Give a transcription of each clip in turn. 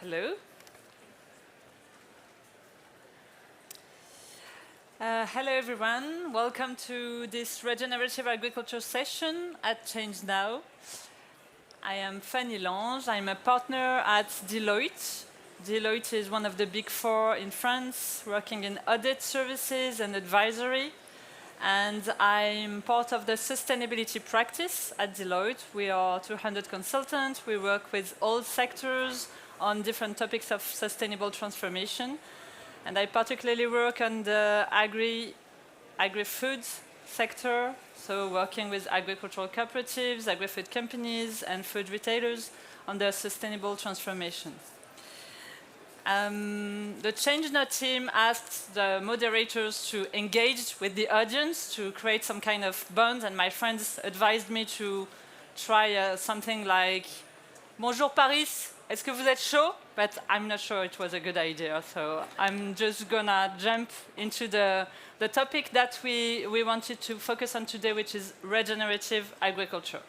Hello. Hello everyone, welcome to this regenerative agriculture session at ChangeNOW. I am Fanny Lange, I'm a partner at Deloitte. Deloitte is one of the big four in France, working in audit services and advisory. And I'm part of the sustainability practice at Deloitte. We are 200 consultants, we work with all sectors on different topics of sustainable transformation. And I particularly work on the agri-food sector, so working with agricultural cooperatives, agri-food companies, and food retailers on their sustainable transformation. The ChangeNOW team asked the moderators to engage with the audience to create some kind of bond, and my friends advised me to try something like Bonjour Paris, est-ce que vous êtes chaud? But I'm not sure it was a good idea, so I'm just gonna jump into the topic that we wanted to focus on today, which is regenerative agriculture.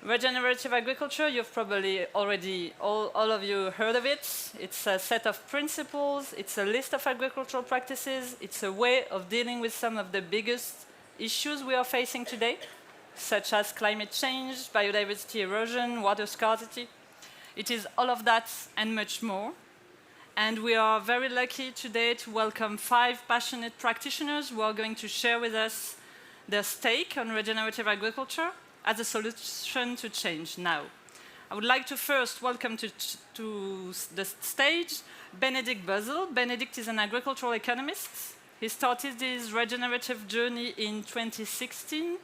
Regenerative agriculture, you've probably already, all of you heard of it. It's a set of principles, it's a list of agricultural practices, it's a way of dealing with some of the biggest issues we are facing today, such as climate change, biodiversity erosion, water scarcity. It is all of that and much more. And we are very lucky today to welcome 5 passionate practitioners who are going to share with us their stake on regenerative agriculture as a solution to change now. I would like to first welcome to the stage Benedikt Bösel. Benedikt is an agricultural economist. He started his regenerative journey in 2016.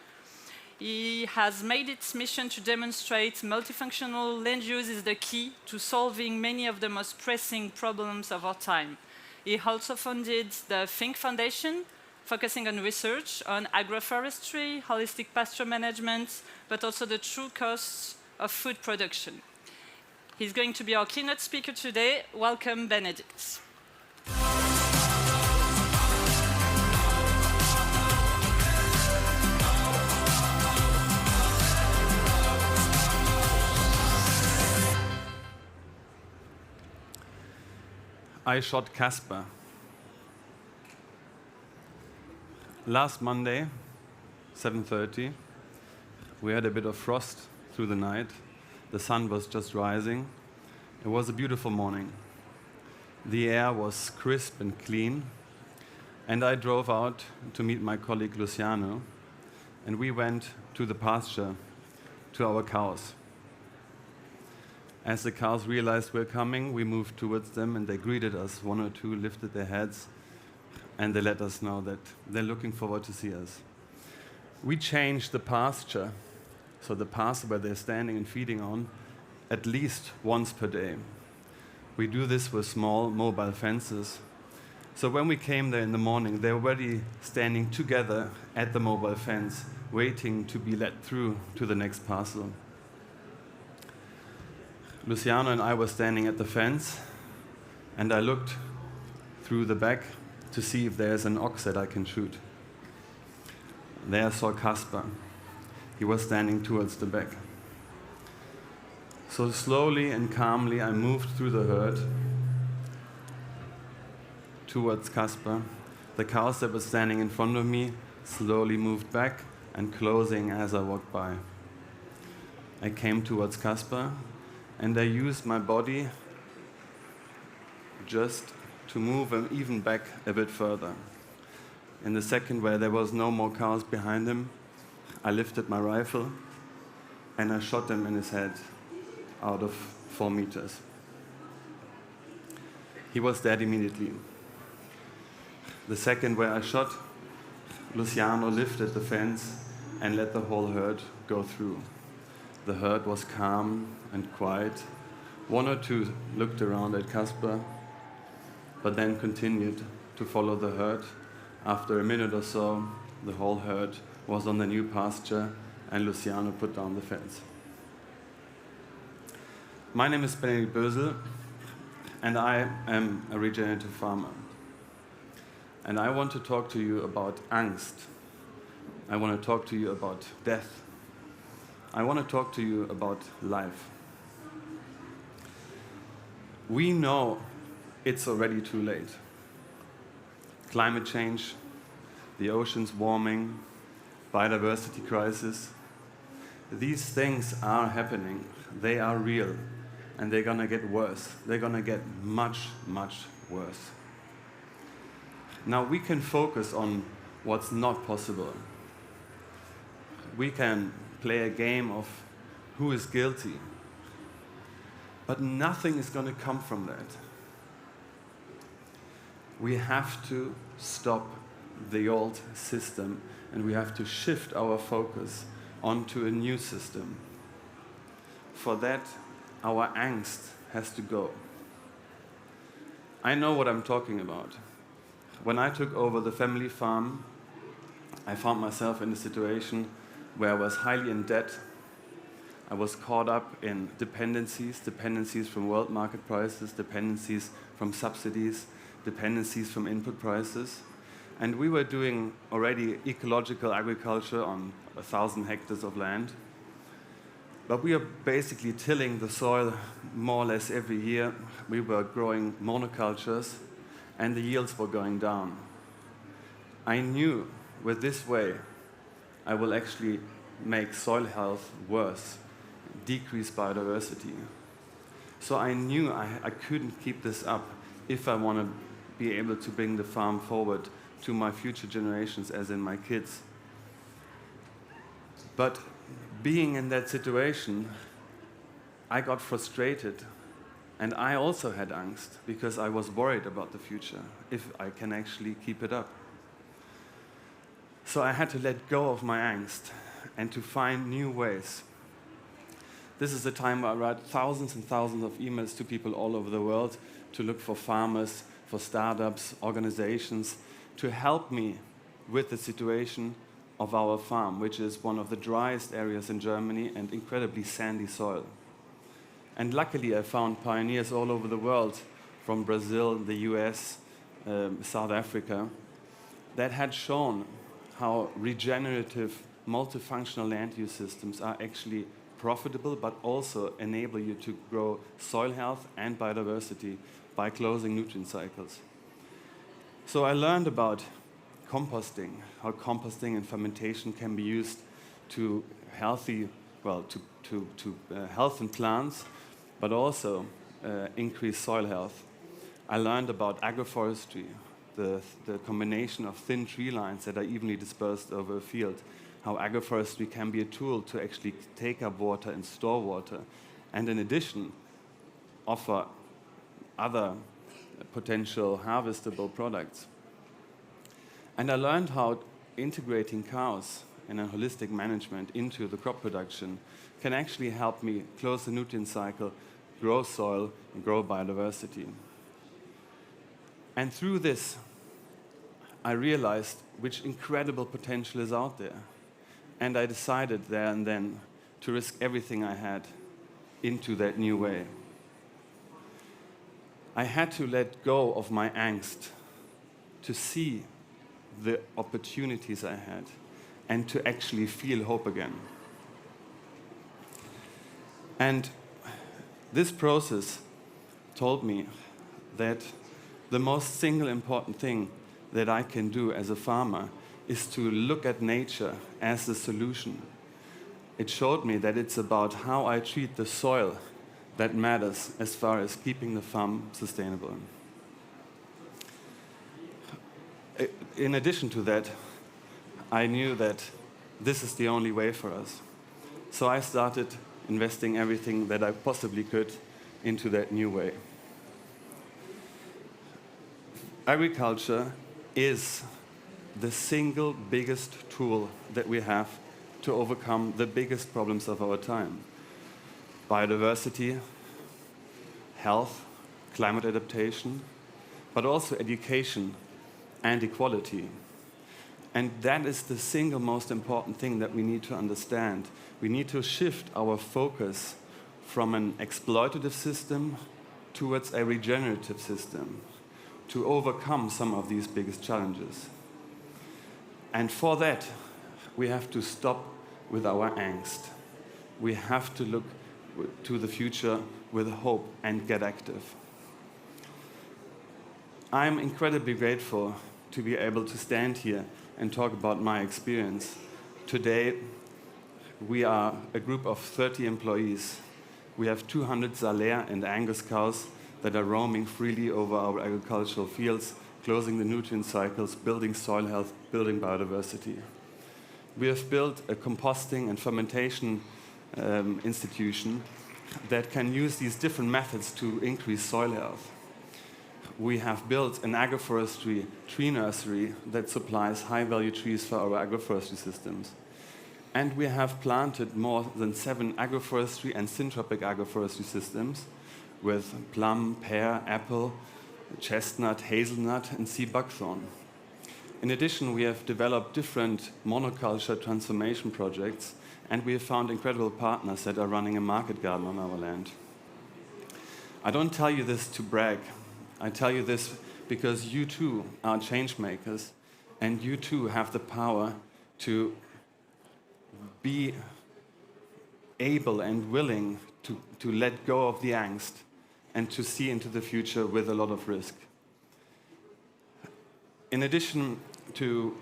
He has made its mission to demonstrate multifunctional land use is the key to solving many of the most pressing problems of our time. He also founded the Finck Foundation, focusing on research on agroforestry, holistic pasture management, but also the true costs of food production. He's going to be our keynote speaker today. Welcome, Benedikt. I shot Casper. Last Monday, 7:30, we had a bit of frost through the night. The sun was just rising. It was a beautiful morning. The air was crisp and clean, and I drove out to meet my colleague Luciano, and we went to the pasture, to our cows. As the cows realized we're coming, we moved towards them, and they greeted us. 1 or 2 lifted their heads, and they let us know that they're looking forward to see us. We changed the pasture, so the pasture where they're standing and feeding on, at least once per day. We do this with small mobile fences. So when we came there in the morning, they're already standing together at the mobile fence, waiting to be let through to the next parcel. Luciano and I were standing at the fence, and I looked through the back to see if there's an ox that I can shoot. There I saw Casper. He was standing towards the back. So slowly and calmly I moved through the herd towards Casper. The cows that were standing in front of me slowly moved back and closing as I walked by. I came towards Casper, and I used my body just to move him even back a bit further. In the second where there was no more cows behind him, I lifted my rifle and I shot him in his head out of 4 meters. He was dead immediately. The second where I shot, Luciano lifted the fence and let the whole herd go through. The herd was calm and quiet. 1 or 2 looked around at Casper, but then continued to follow the herd. After a minute or so, the whole herd was on the new pasture, and Luciano put down the fence. My name is Benedikt Bösel, and I am a regenerative farmer. And I want to talk to you about angst. I want to talk to you about death. I want to talk to you about life. We know it's already too late. Climate change, the oceans warming, biodiversity crisis. These things are happening. They are real. And they're going to get worse. They're going to get much, much worse. Now we can focus on what's not possible. We can play a game of who is guilty. But nothing is going to come from that. We have to stop the old system and we have to shift our focus onto a new system. For that, our angst has to go. I know what I'm talking about. When I took over the family farm, I found myself in a situation where I was highly in debt. I was caught up in dependencies from world market prices, dependencies from subsidies, dependencies from input prices. And we were doing already ecological agriculture on 1,000 hectares of land. But we are basically tilling the soil more or less every year. We were growing monocultures, and the yields were going down. I knew with this way, I will actually make soil health worse, decrease biodiversity. So I knew I couldn't keep this up if I want to be able to bring the farm forward to my future generations, as in my kids. But being in that situation, I got frustrated, and I also had angst because I was worried about the future, if I can actually keep it up. So I had to let go of my angst and to find new ways. This is the time where I write thousands and thousands of emails to people all over the world to look for farmers, for startups, organizations, to help me with the situation of our farm, which is one of the driest areas in Germany and incredibly sandy soil. And luckily I found pioneers all over the world, from Brazil, the US, South Africa, that had shown how regenerative, multifunctional land use systems are actually profitable, but also enable you to grow soil health and biodiversity by closing nutrient cycles. So I learned about composting, how composting and fermentation can be used to healthy, health in plants, but also increase soil health. I learned about agroforestry, the combination of thin tree lines that are evenly dispersed over a field, how agroforestry can be a tool to actually take up water and store water, and in addition, offer other potential harvestable products. And I learned how integrating cows in a holistic management into the crop production can actually help me close the nutrient cycle, grow soil, and grow biodiversity. And through this, I realized which incredible potential is out there. And I decided there and then to risk everything I had into that new way. I had to let go of my angst to see the opportunities I had and to actually feel hope again. And this process told me that the most single important thing that I can do as a farmer is to look at nature as the solution. It showed me that it's about how I treat the soil that matters as far as keeping the farm sustainable. In addition to that, I knew that this is the only way for us. So I started investing everything that I possibly could into that new way. Agriculture is the single biggest tool that we have to overcome the biggest problems of our time. Biodiversity, health, climate adaptation, but also education and equality. And that is the single most important thing that we need to understand. We need to shift our focus from an exploitative system towards a regenerative system to overcome some of these biggest challenges. And for that, we have to stop with our angst. We have to look to the future with hope and get active. I'm incredibly grateful to be able to stand here and talk about my experience. Today, we are a group of 30 employees. We have 200 Salers and Angus cows that are roaming freely over our agricultural fields, closing the nutrient cycles, building soil health, building biodiversity. We have built a composting and fermentation institution that can use these different methods to increase soil health. We have built an agroforestry tree nursery that supplies high-value trees for our agroforestry systems. And we have planted more than 7 agroforestry and syntropic agroforestry systems with plum, pear, apple, chestnut, hazelnut, and sea buckthorn. In addition, we have developed different monoculture transformation projects, and we have found incredible partners that are running a market garden on our land. I don't tell you this to brag. I tell you this because you too are change makers, and you too have the power to be able and willing to let go of the angst and to see into the future with a lot of risk. In addition to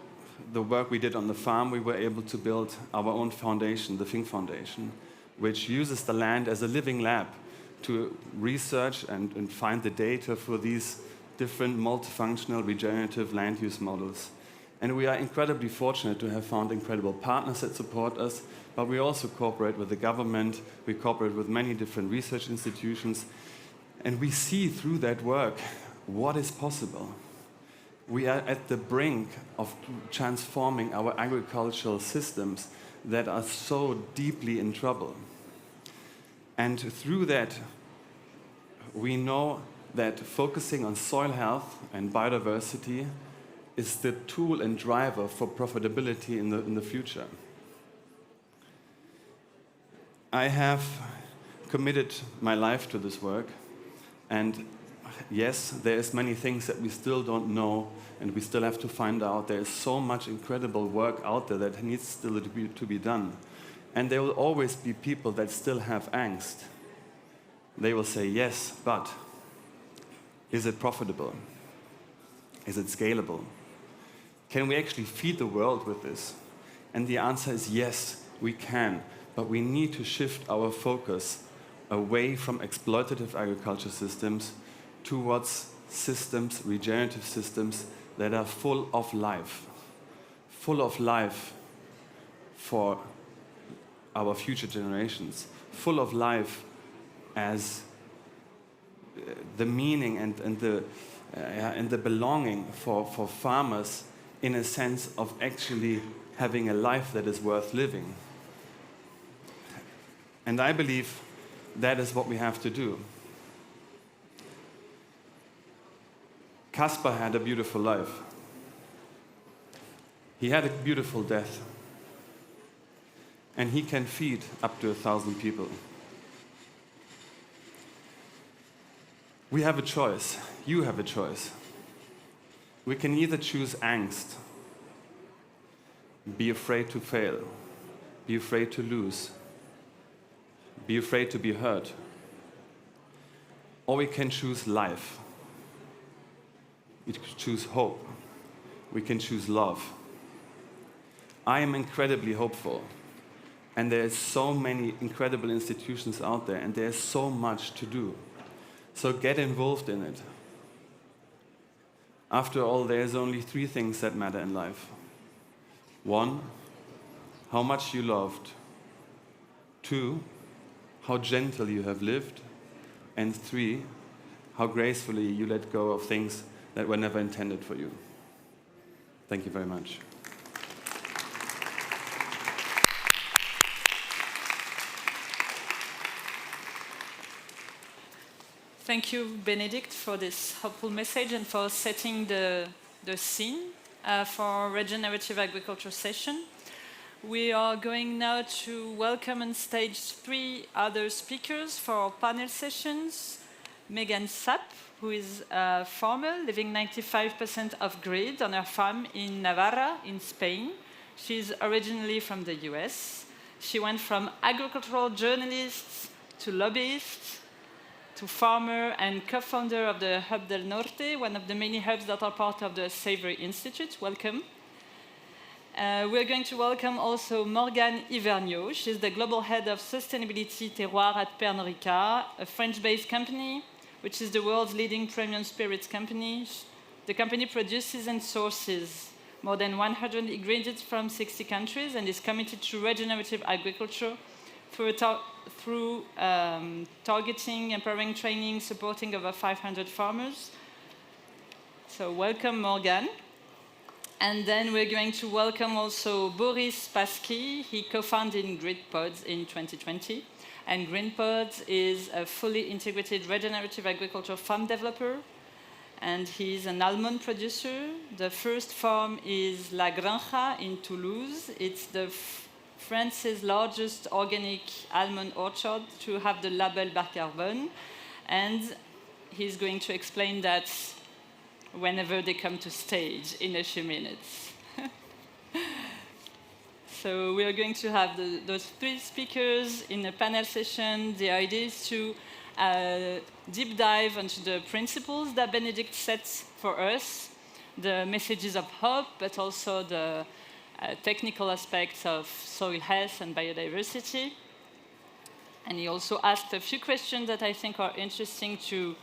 the work we did on the farm, we were able to build our own foundation, the Finck Foundation, which uses the land as a living lab to research and find the data for these different multifunctional regenerative land use models. And we are incredibly fortunate to have found incredible partners that support us, but we also cooperate with the government, we cooperate with many different research institutions, and we see through that work what is possible. We are at the brink of transforming our agricultural systems that are so deeply in trouble. And through that, we know that focusing on soil health and biodiversity is the tool and driver for profitability in the future. I have committed my life to this work, and yes, there's many things that we still don't know and we still have to find out. There is so much incredible work out there that needs still to be done. And there will always be people that still have angst. They will say, yes, but is it profitable? Is it scalable? Can we actually feed the world with this? And the answer is yes, we can. But we need to shift our focus away from exploitative agriculture systems towards systems, regenerative systems that are full of life for our future generations, full of life as the meaning and the belonging for farmers in a sense of actually having a life that is worth living. And I believe that is what we have to do. Caspar had a beautiful life. He had a beautiful death. And he can feed up to 1,000 people. We have a choice. You have a choice. We can either choose angst, be afraid to fail, be afraid to lose, be afraid to be hurt, or we can choose life. We can choose hope. We can choose love. I am incredibly hopeful. And there are so many incredible institutions out there, and there's so much to do. So get involved in it. After all, there's only 3 things that matter in life. 1, how much you loved. 2, how gentle you have lived. And 3, how gracefully you let go of things that were never intended for you. Thank you very much. Thank you, Benedikt, for this hopeful message and for setting the scene for regenerative agriculture session. We are going now to welcome on stage 3 other speakers for our panel sessions. Meghan Sapp, who is a farmer living 95% off-grid on her farm in Navarra, in Spain. She's originally from the US. She went from agricultural journalist to lobbyist, to farmer and co-founder of the Hub del Norte, one of the many hubs that are part of the Savory Institute. Welcome. We're going to welcome also Morgane Yvergniaux. She's the global head of sustainability Terroirs at Pernod Ricard, a French-based company, which is the world's leading premium spirits company. The company produces and sources more than 100 ingredients from 60 countries and is committed to regenerative agriculture through targeting, empowering, training, supporting over 500 farmers. So welcome, Morgane. And then we're going to welcome also Boris Spassky. He co-founded GreenPods in 2020. And GreenPods is a fully integrated regenerative agriculture farm developer. And he's an almond producer. The first farm is Lange in Toulouse. It's France's largest organic almond orchard to have the label Bas Carbone. And he's going to explain that whenever they come to stage in a few minutes. So we are going to have those three speakers in a panel session. The idea is to deep dive into the principles that Benedikt sets for us, the messages of hope, but also the technical aspects of soil health and biodiversity. And he also asked a few questions that I think are interesting to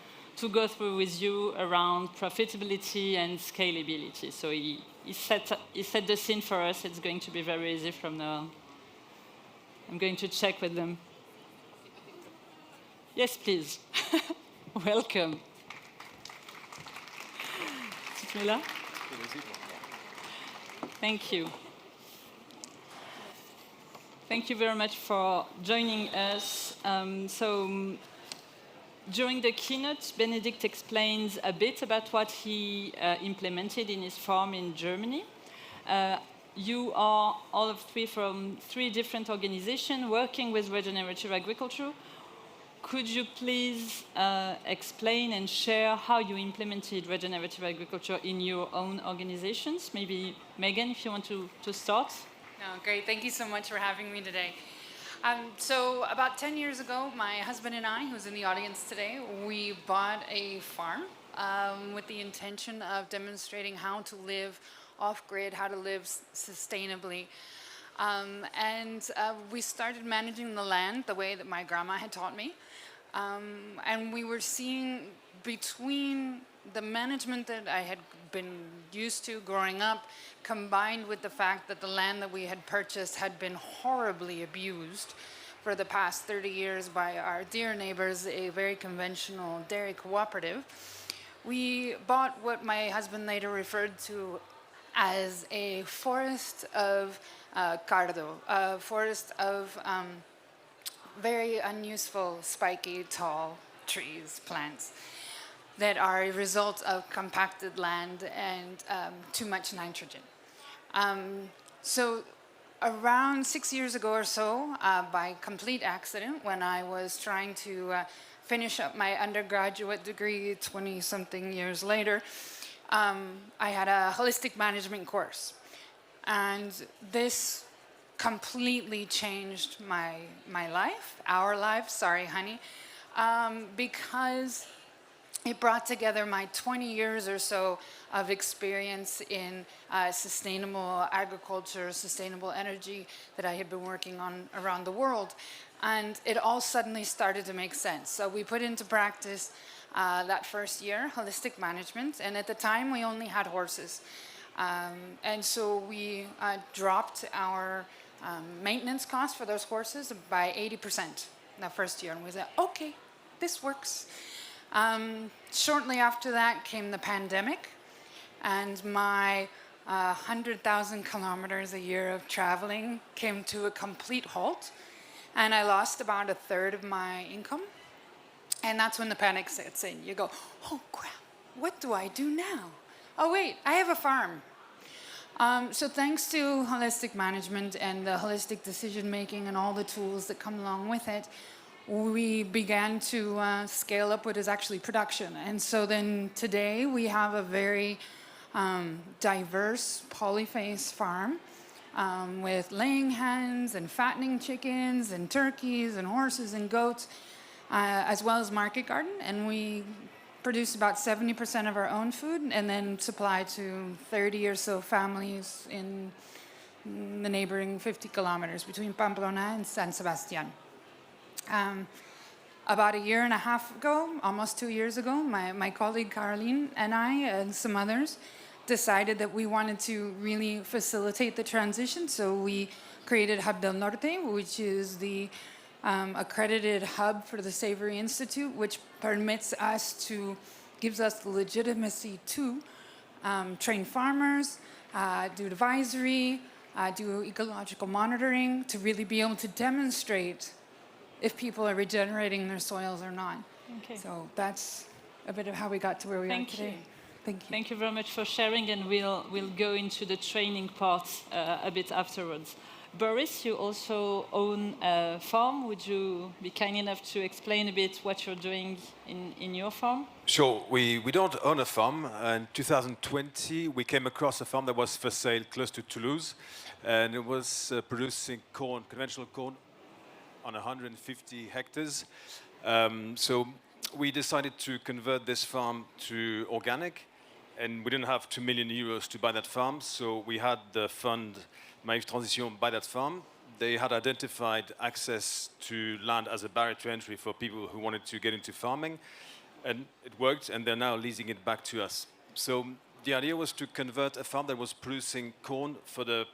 go through with you around profitability and scalability. So he set the scene for us. It's going to be very easy from now on. I'm going to check with them. Yes, please. Welcome. Thank you. Thank you very much for joining us. During the keynote, Benedikt explains a bit about what he implemented in his farm in Germany. You are all of three from three different organizations working with regenerative agriculture. Could you please explain and share how you implemented regenerative agriculture in your own organizations? Maybe Meghan, if you want to start. No, great. Thank you so much for having me today. So about 10 years ago, my husband and I, who's in the audience today, we bought a farm with the intention of demonstrating how to live off-grid, how to live sustainably. We started managing the land the way that my grandma had taught me. And we were seeing between the management that I had been used to growing up, combined with the fact that the land that we had purchased had been horribly abused for the past 30 years by our dear neighbors, a very conventional dairy cooperative, we bought what my husband later referred to as a forest of cardo, a forest of very unuseful, spiky, tall trees, plants that are a result of compacted land and too much nitrogen. So around 6 years ago or so, by complete accident, when I was trying to finish up my undergraduate degree 20-something years later, I had a holistic management course. And this completely changed my life, our life, sorry, honey, because it brought together my 20 years or so of experience in sustainable agriculture, sustainable energy that I had been working on around the world. And it all suddenly started to make sense. So we put into practice that first year, holistic management. And at the time, we only had horses. And so we dropped our maintenance costs for those horses by 80% that first year. And we said, okay, this works. Shortly after that came the pandemic, and my 100,000 kilometers a year of traveling came to a complete halt, and I lost about a third of my income. And that's when the panic sets in. You go, oh crap, what do I do now? Oh wait, I have a farm. So thanks to holistic management and the holistic decision making and all the tools that come along with it, we began to scale up what is actually production. And so then today we have a very diverse polyphase farm with laying hens and fattening chickens and turkeys and horses and goats. as well as market garden, and we produce about 70% of our own food and then supply to 30 or so families in the neighboring 50 kilometers between Pamplona and San Sebastian. About a year and a half ago, almost 2 years ago, my colleague Caroline and I and some others decided that we wanted to really facilitate the transition. So we created Hub del Norte, which is the accredited hub for the Savory Institute, which gives us the legitimacy to train farmers, do advisory, do ecological monitoring, to really be able to demonstrate if people are regenerating their soils or not. Okay. So that's a bit of how we got to where we are today. Thank you. Thank you very much for sharing, and we'll go into the training part a bit afterwards. Boris, you also own a farm. Would you be kind enough to explain a bit what you're doing in your farm? Sure. We don't own a farm. In 2020, we came across a farm that was for sale close to Toulouse, and it was producing corn, conventional corn, on 150 hectares. So we decided to convert this farm to organic, and we didn't have 2 million euros to buy that farm, so we had the fund Maïf Transition buy that farm. They had identified access to land as a barrier to entry for people who wanted to get into farming, and it worked, and they're now leasing it back to us. So the idea was to convert a farm that was producing corn for the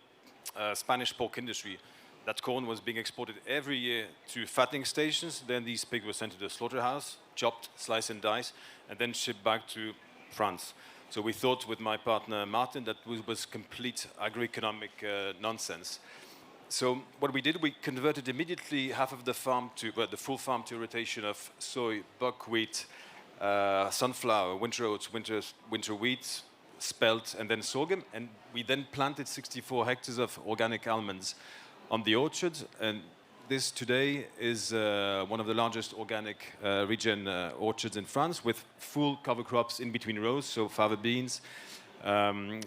Spanish pork industry. That corn was being exported every year to fattening stations. Then these pigs were sent to the slaughterhouse, chopped, sliced and diced, and then shipped back to France. So we thought with my partner Martin that was complete agroeconomic nonsense. So what we did, we converted immediately half of the farm the full farm to a rotation of soy, buckwheat, sunflower, winter oats, winter wheat, spelt, and then sorghum. And we then planted 64 hectares of organic almonds on the orchard, and this today is one of the largest organic regen orchards in France, with full cover crops in between rows, so fava beans,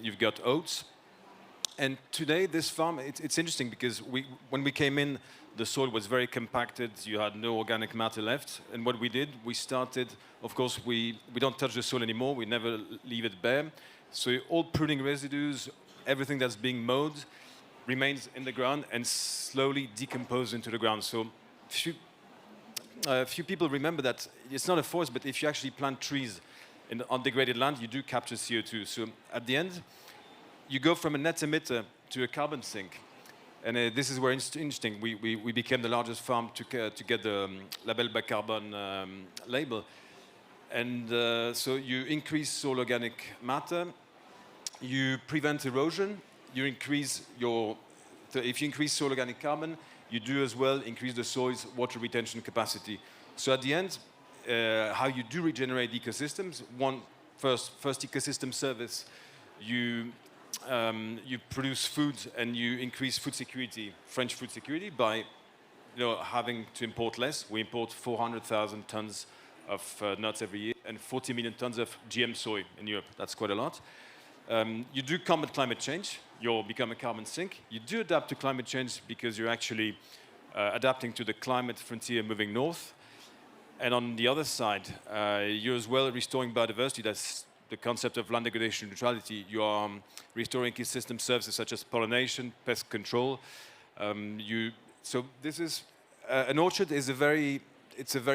you've got oats. And today this farm, it's interesting because when we came in, the soil was very compacted, you had no organic matter left, and what we did, we started, of course, we don't touch the soil anymore, we never leave it bare, so all pruning residues, everything that's being mowed, remains in the ground and slowly decomposes into the ground. So few people remember that it's not a forest, but if you actually plant trees on degraded land, you do capture CO2. So at the end, you go from a net emitter to a carbon sink. And this is where it's interesting. We became the largest farm to get the Label Bas Carbone label. And so you increase soil organic matter, you prevent erosion, you increase if you increase soil organic carbon, you do as well increase the soil's water retention capacity. So at the end, how you do regenerate ecosystems, first ecosystem service, you produce food and you increase food security, French food security, by having to import less. We import 400,000 tons of nuts every year and 40 million tons of GM soy in Europe. That's quite a lot. You do combat climate change. You'll become a carbon sink. You do adapt to climate change because you're actually adapting to the climate frontier moving north. And on the other side, you're as well restoring biodiversity. That's the concept of land degradation neutrality. You are restoring ecosystem services such as pollination, pest control. So this is an orchard is a very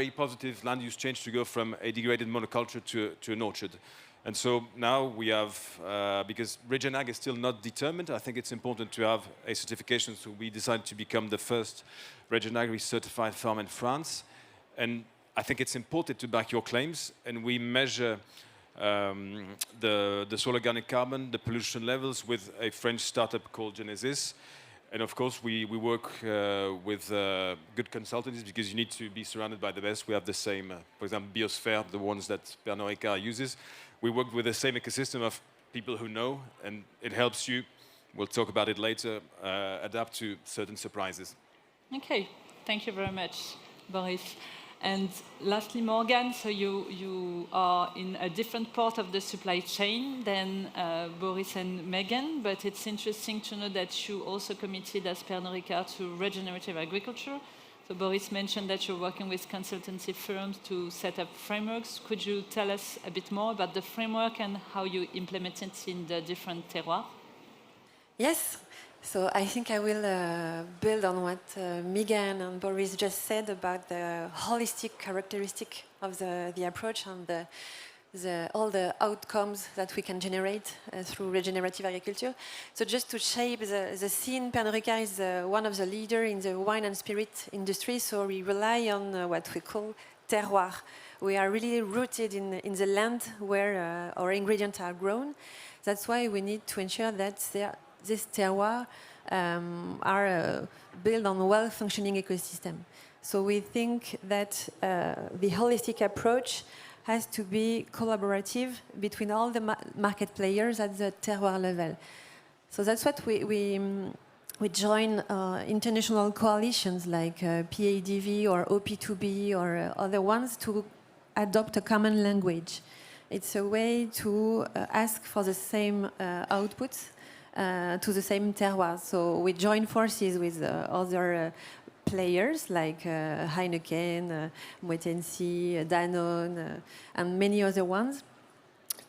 positive land use change to go from a degraded monoculture to an orchard. And so now we have, because Regen Ag is still not determined, I think it's important to have a certification. So we decided to become the first Regen Agri certified farm in France. And I think it's important to back your claims. And we measure the soil organic carbon, the pollution levels with a French startup called Genesis. And of course, we work with good consultants because you need to be surrounded by the best. We have the same, for example, Biosphere, the ones that Pernod Ricard uses. We work with the same ecosystem of people who know, and it helps you, we'll talk about it later, adapt to certain surprises. Okay, thank you very much, Boris. And lastly, Morgane, so you are in a different part of the supply chain than Boris and Meghan, but it's interesting to know that you also committed as Pernod Ricard to regenerative agriculture. So Boris mentioned that you're working with consultancy firms to set up frameworks. Could you tell us a bit more about the framework and how you implement it in the different terroirs? Yes. So I think I will build on what Meghan and Boris just said about the holistic characteristic of the approach and all the outcomes that we can generate through regenerative agriculture. So just to shape the scene, Pernod Ricard is one of the leaders in the wine and spirit industry, so we rely on what we call terroir. We are really rooted in the land where our ingredients are grown. That's why we need to ensure that this terroir are built on a well-functioning ecosystem. So we think that the holistic approach has to be collaborative between all the market players at the terroir level. So that's what we join international coalitions like PADV or OP2B or other ones to adopt a common language. It's a way to ask for the same outputs to the same terroir. So we join forces with other players like Heineken, Moët Hennessy, Danone, and many other ones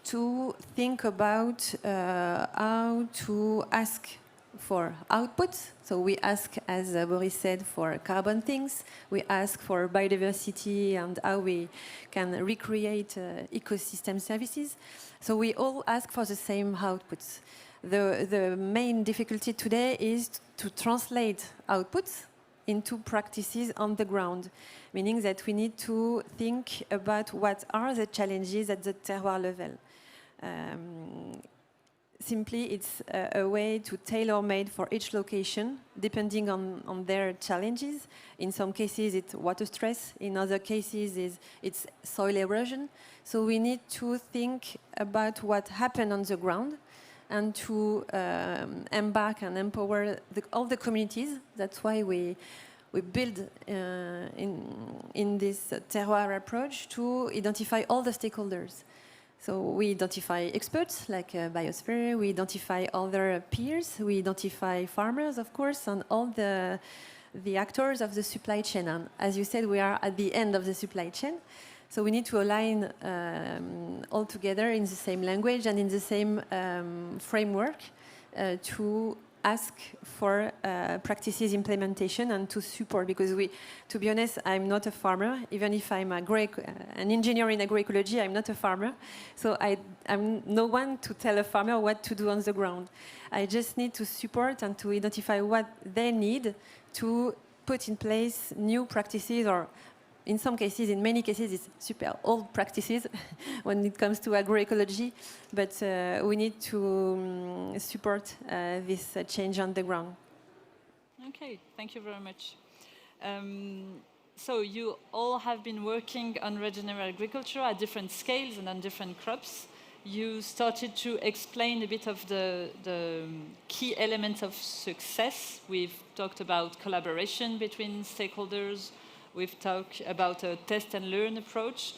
to think about how to ask for outputs. So we ask, as Boris said, for carbon things. We ask for biodiversity and how we can recreate ecosystem services. So we all ask for the same outputs. The main difficulty today is to translate outputs into practices on the ground, meaning that we need to think about what are the challenges at the terroir level. Simply, it's a way to tailor-made for each location, depending on their challenges. In some cases, it's water stress. In other cases, it's soil erosion. So we need to think about what happened on the ground and to embark and empower all the communities. That's why we build in this terroir approach to identify all the stakeholders. So we identify experts like biosphere, we identify other peers, we identify farmers, of course, and all the actors of the supply chain. And as you said, we are at the end of the supply chain. So we need to align all together in the same language and in the same framework to ask for practices implementation and to support. Because to be honest, I'm not a farmer. Even if I'm an engineer in agroecology, I'm not a farmer. So I'm no one to tell a farmer what to do on the ground. I just need to support and to identify what they need to put in place new practices, or in some cases, in many cases, it's super old practices when it comes to agroecology, but we need to support this change on the ground. Okay, thank you very much. So you all have been working on regenerative agriculture at different scales and on different crops. You started to explain a bit of the key elements of success. We've talked about collaboration between stakeholders. We've talked about a test and learn approach.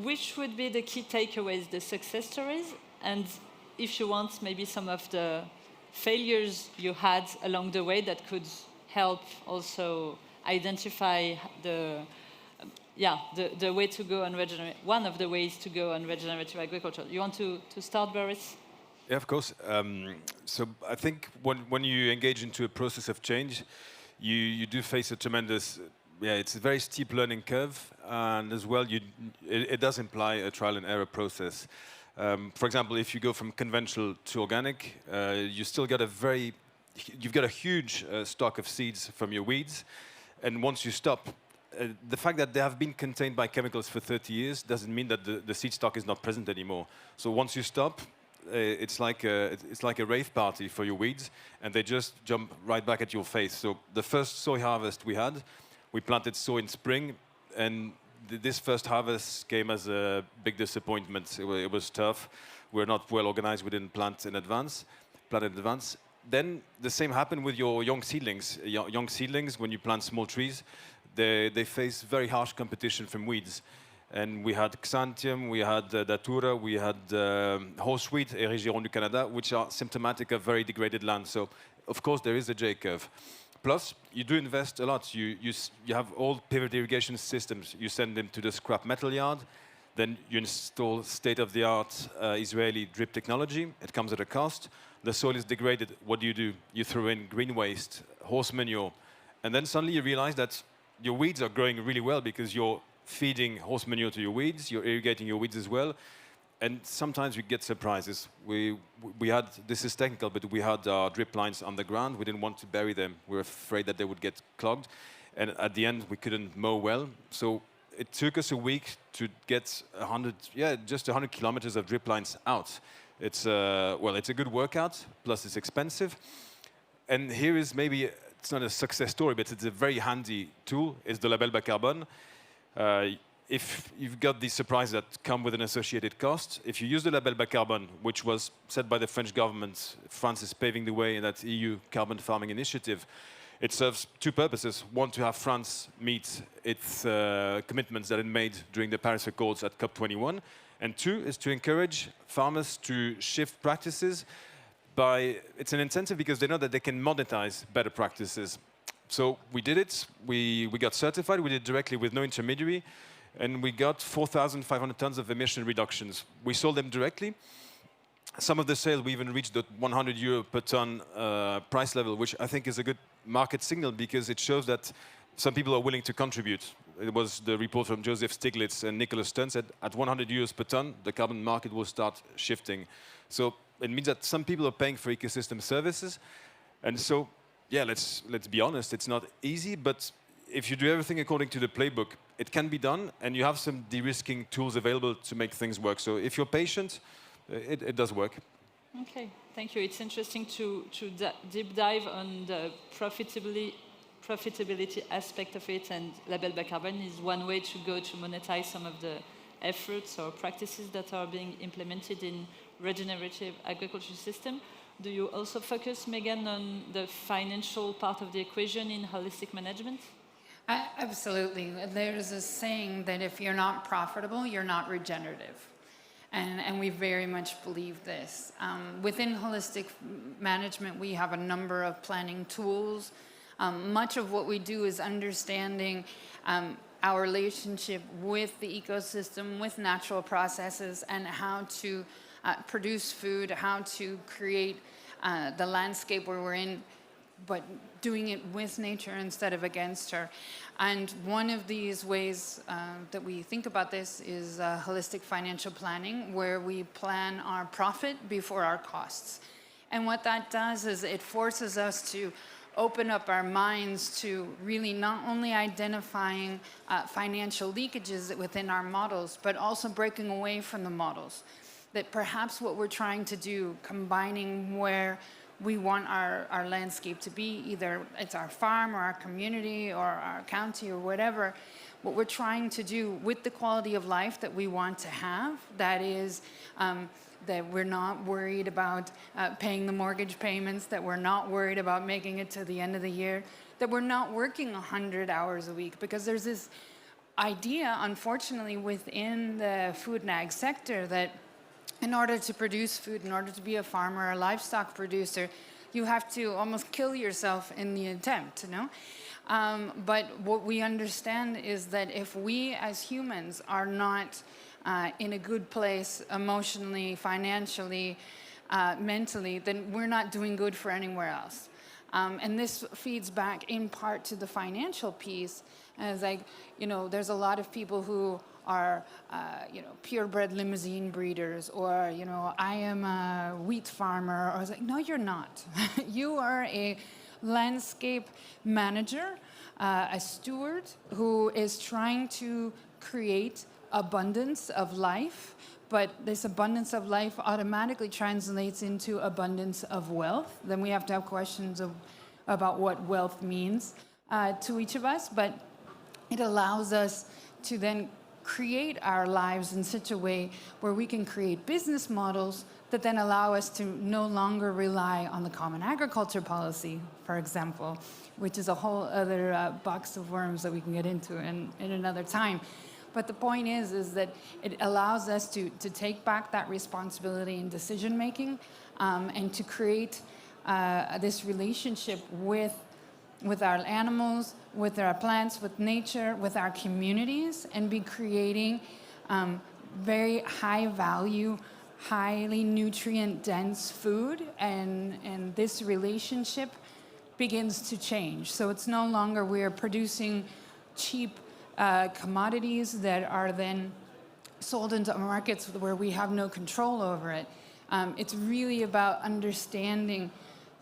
Which would be the key takeaways, the success stories? And if you want, maybe some of the failures you had along the way that could help also identify the way to go on regenerative, one of the ways to go on regenerative agriculture. You want to start, Boris? Yeah, of course. So I think when you engage into a process of change, you do face a tremendous, it's a very steep learning curve, and as well, it does imply a trial and error process. For example, if you go from conventional to organic, you still get you've got a huge stock of seeds from your weeds, and once you stop, the fact that they have been contained by chemicals for 30 years doesn't mean that the seed stock is not present anymore. So once you stop, it's like a rave party for your weeds, and they just jump right back at your face. So the first soy harvest we planted soy in spring, and this first harvest came as a big disappointment. It was tough. We're not well organized. We didn't plant in advance. Then the same happened with your young seedlings. Young seedlings, when you plant small trees, they face very harsh competition from weeds. And we had Xanthium, we had Datura, we had horseweed, Erigeron du Canada, which are symptomatic of very degraded land. So, of course, there is a J curve. Plus, you do invest a lot. You have old pivot irrigation systems. You send them to the scrap metal yard. Then you install state-of-the-art Israeli drip technology. It comes at a cost. The soil is degraded. What do? You throw in green waste, horse manure. And then suddenly you realize that your weeds are growing really well because you're feeding horse manure to your weeds. You're irrigating your weeds as well. And sometimes we get surprises. We had, this is technical, but we had our drip lines underground. We didn't want to bury them. We were afraid that they would get clogged. And at the end, we couldn't mow well. So it took us a week to get just 100 kilometers of drip lines out. It's it's a good workout, plus it's expensive. And here is maybe, it's not a success story, but it's a very handy tool. It's the label bas carbone. If you've got these surprises that come with an associated cost, if you use the label bas carbone, which was set by the French government, France is paving the way in that EU carbon farming initiative, it serves two purposes. One, to have France meet its commitments that it made during the Paris Accords at COP21. And two, is to encourage farmers to shift practices it's an incentive because they know that they can monetize better practices. So we did it, we got certified, we did it directly with no intermediary, and we got 4,500 tons of emission reductions. We sold them directly. Some of the sales, we even reached the 100 euro per ton price level, which I think is a good market signal because it shows that some people are willing to contribute. It was the report from Joseph Stiglitz and Nicholas Stern said at 100 euros per ton, the carbon market will start shifting. So it means that some people are paying for ecosystem services. And so, yeah, let's be honest, it's not easy, but if you do everything according to the playbook, it can be done, and you have some de-risking tools available to make things work. So if you're patient, it does work. Okay, thank you. It's interesting to deep dive on the profitability aspect of it, and label bas carbone is one way to go to monetize some of the efforts or practices that are being implemented in regenerative agriculture system. Do you also focus, Meghan, on the financial part of the equation in holistic management? Absolutely. There's a saying that if you're not profitable, you're not regenerative. And we very much believe this. Within holistic management, we have a number of planning tools. Much of what we do is understanding our relationship with the ecosystem, with natural processes, and how to produce food, how to create the landscape where we're in, but doing it with nature instead of against her. And one of these ways that we think about this is holistic financial planning, where we plan our profit before our costs. And what that does is it forces us to open up our minds to really not only identifying financial leakages within our models, but also breaking away from the models. That perhaps what we're trying to do, combining where we want our landscape to be, either it's our farm or our community or our county or whatever, what we're trying to do with the quality of life that we want to have, that is that we're not worried about paying the mortgage payments, that we're not worried about making it to the end of the year, that we're not working 100 hours a week, because there's this idea, unfortunately, within the food and ag sector that in order to produce food, in order to be a farmer or a livestock producer, you have to almost kill yourself in the attempt, you know? But what we understand is that if we as humans are not in a good place emotionally, financially, mentally, then we're not doing good for anywhere else. And this feeds back in part to the financial piece. As like, you know, there's a lot of people who are, purebred limousine breeders, or, you know, I am a wheat farmer. Or I was like, no, you're not. You are a landscape manager, a steward who is trying to create abundance of life, but this abundance of life automatically translates into abundance of wealth. Then we have to have questions about what wealth means to each of us, but it allows us to then create our lives in such a way where we can create business models that then allow us to no longer rely on the common agriculture policy, for example, which is a whole other box of worms that we can get into in another time. But the point is that it allows us to take back that responsibility in decision making, and to create this relationship with with our animals, with our plants, with nature, with our communities, and be creating very high value, highly nutrient dense food, and this relationship begins to change. So it's no longer we are producing cheap commodities that are then sold into markets where we have no control over it. It's really about understanding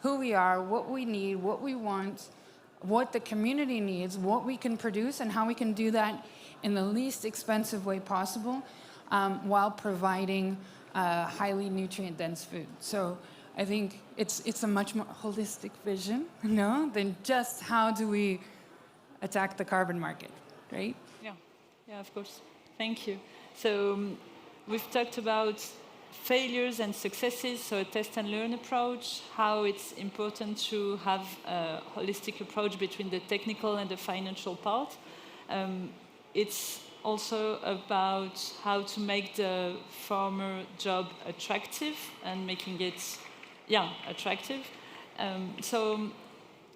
who we are, what we need, what we want, what the community needs, what we can produce, and how we can do that in the least expensive way possible, while providing highly nutrient-dense food. So I think it's a much more holistic vision, than just how do we attack the carbon market, right? Yeah, of course. Thank you. So we've talked about failures and successes, so a test and learn approach, how it's important to have a holistic approach between the technical and the financial part. It's also about how to make the farmer job attractive and making it, attractive. So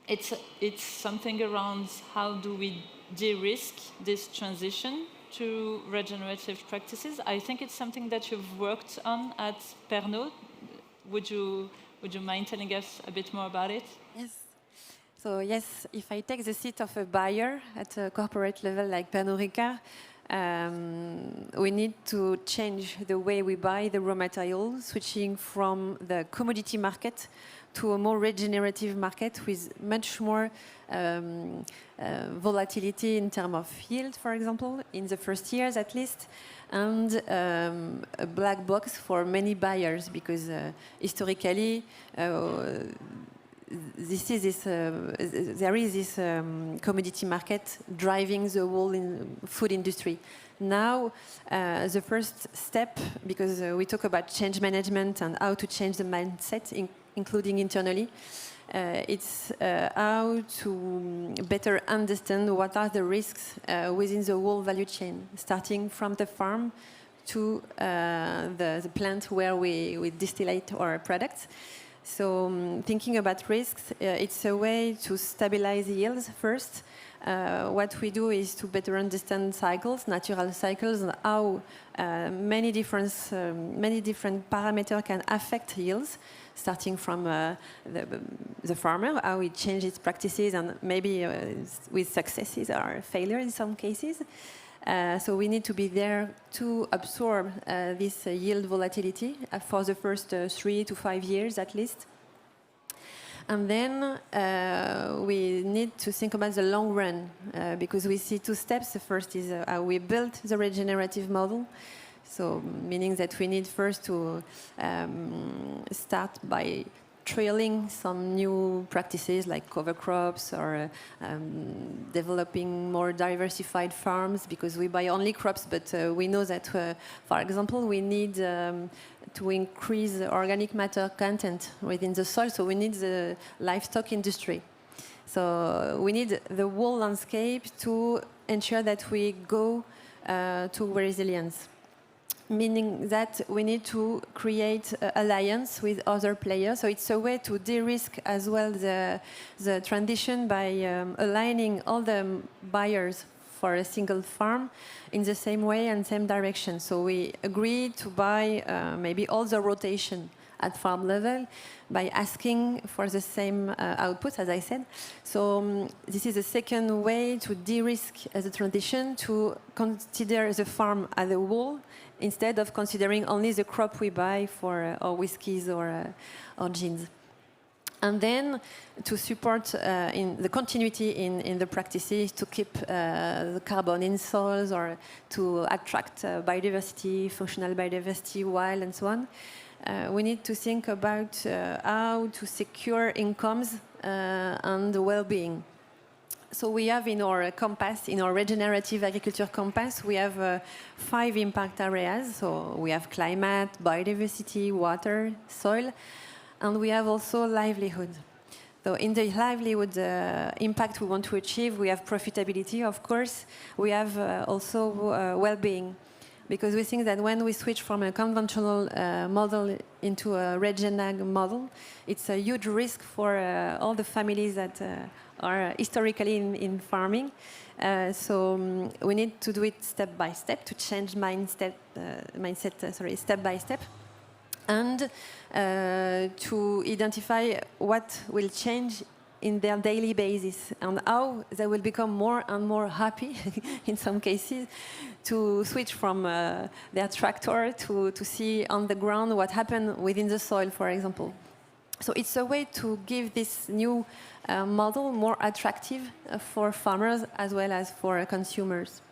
it's something around how do we de-risk this transition to regenerative practices. I think it's something that you've worked on at Pernod. Would you mind telling us a bit more about it? Yes. So yes, if I take the seat of a buyer at a corporate level like Pernod Ricard, we need to change the way we buy the raw materials, switching from the commodity market to a more regenerative market with much more volatility in terms of yield, for example, in the first years at least, and a black box for many buyers, because historically there is this commodity market driving the whole food industry. Now, the first step, because we talk about change management and how to change the mindset, including internally, it's how to better understand what are the risks within the whole value chain, starting from the farm to the plant where we distillate our products. So thinking about risks, it's a way to stabilize yields first. What we do is to better understand cycles, natural cycles, and how many different parameters can affect yields, starting from the farmer, how he changes its practices, and maybe with successes or failure in some cases. So we need to be there to absorb this yield volatility for the first 3 to 5 years at least. And then we need to think about the long run, because we see 2 steps. The first is how we build the regenerative model. So meaning that we need first to start by trialing some new practices like cover crops, or developing more diversified farms, because we buy only crops, but we know that, for example, we need to increase the organic matter content within the soil, so we need the livestock industry. So we need the whole landscape to ensure that we go to resilience. Meaning that we need to create an alliance with other players. So it's a way to de-risk as well the transition by aligning all the buyers for a single farm in the same way and same direction. So we agree to buy maybe all the rotation at farm level by asking for the same output, as I said. So this is a second way to de-risk the transition, to consider the farm as a whole, instead of considering only the crop we buy for our whiskies or gins. And then to support in the continuity in the practices, to keep the carbon in soils, or to attract biodiversity, functional biodiversity, wild, and so on. We need to think about how to secure incomes and well-being. So we have in our compass, in our regenerative agriculture compass, we have 5 impact areas. So we have climate, biodiversity, water, soil, and we have also livelihood. So in the livelihood impact we want to achieve, we have profitability, of course. We have also well-being. because we think that when we switch from a conventional model into a Regenerative model, it's a huge risk for all the families that are historically in farming. So we need to do it step by step, to change mindset step by step, and to identify what will change in their daily basis and how they will become more and more happy, in some cases, to switch from their tractor to see on the ground what happened within the soil, for example. So it's a way to give this new model more attractive for farmers as well as for consumers.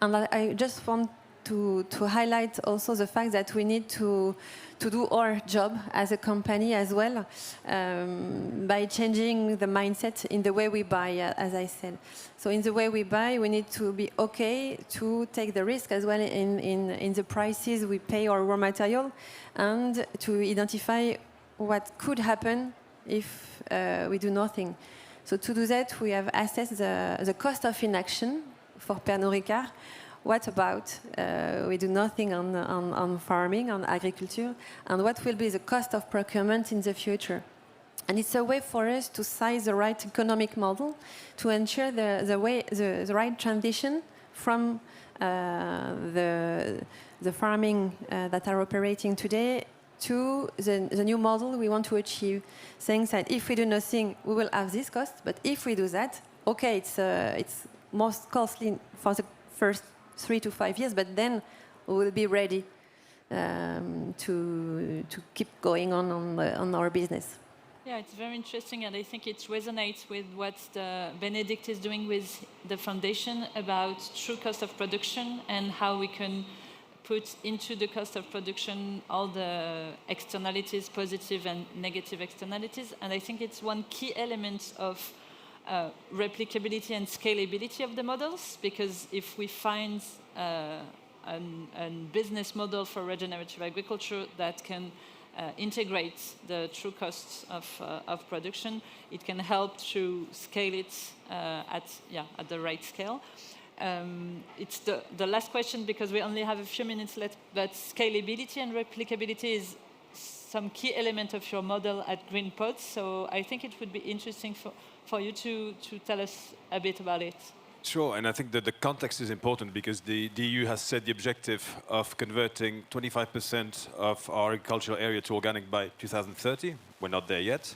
And I just want to highlight also the fact that we need to do our job as a company as well, by changing the mindset in the way we buy, as I said. So in the way we buy, we need to be okay to take the risk as well in the prices we pay our raw material, and to identify what could happen if we do nothing. So to do that, we have assessed the cost of inaction for Pernod Ricard. What about we do nothing on farming, on agriculture, and what will be the cost of procurement in the future? And it's a way for us to size the right economic model to ensure the right transition from the farming that are operating today to the new model we want to achieve, saying that if we do nothing, we will have this cost, but if we do that, okay, it's most costly for the first 3 to 5 years, but then we will be ready to keep going on our business. Yeah, it's very interesting, and I think it resonates with what Benedikt is doing with the foundation about true cost of production and how we can put into the cost of production all the externalities, positive and negative externalities. And I think it's one key element of replicability and scalability of the models, because if we find a business model for regenerative agriculture that can integrate the true costs of production, it can help to scale it at the right scale. It's the last question, because we only have a few minutes left, but scalability and replicability is some key element of your model at GreenPods, so I think it would be interesting for you to tell us a bit about it. Sure, and I think that the context is important, because the EU has set the objective of converting 25% of our agricultural area to organic by 2030. We're not there yet.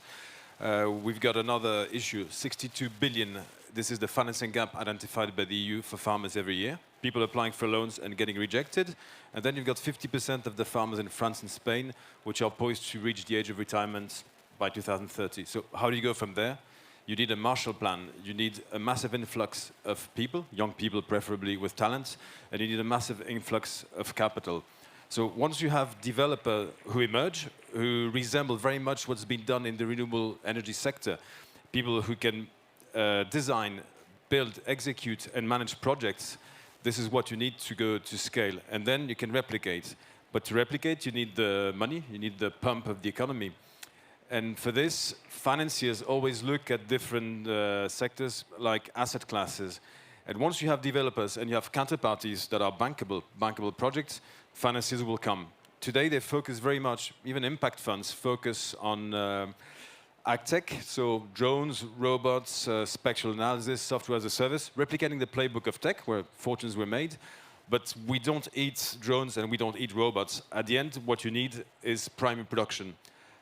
We've got another issue, 62 billion. This is the financing gap identified by the EU for farmers every year. People applying for loans and getting rejected. And then you've got 50% of the farmers in France and Spain, which are poised to reach the age of retirement by 2030. So how do you go from there? You need a Marshall Plan. You need a massive influx of people, young people preferably with talent, and you need a massive influx of capital. So once you have developers who emerge, who resemble very much what's been done in the renewable energy sector, people who can design, build, execute, and manage projects, this is what you need to go to scale. And then you can replicate. But to replicate, you need the money, you need the pump of the economy. And for this, financiers always look at different sectors like asset classes. And once you have developers and you have counterparties that are bankable projects, financiers will come. Today, they focus very much, even impact funds focus on agtech, so drones, robots, spectral analysis, software as a service, replicating the playbook of tech where fortunes were made. But we don't eat drones and we don't eat robots. At the end, what you need is primary production.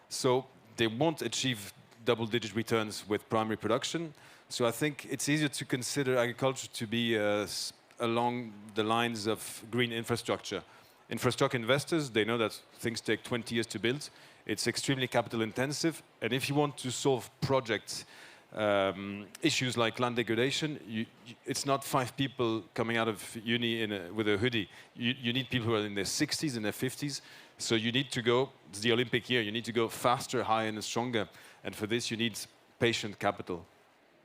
So they won't achieve double-digit returns with primary production. So I think it's easier to consider agriculture to be along the lines of green infrastructure. Infrastructure investors, they know that things take 20 years to build. It's extremely capital intensive. And if you want to solve project issues like land degradation, it's not 5 people coming out of uni with a hoodie. You need people who are in their 60s and their 50s. So you need to go, it's the Olympic year, you need to go faster, higher, and stronger. And for this, you need patient capital.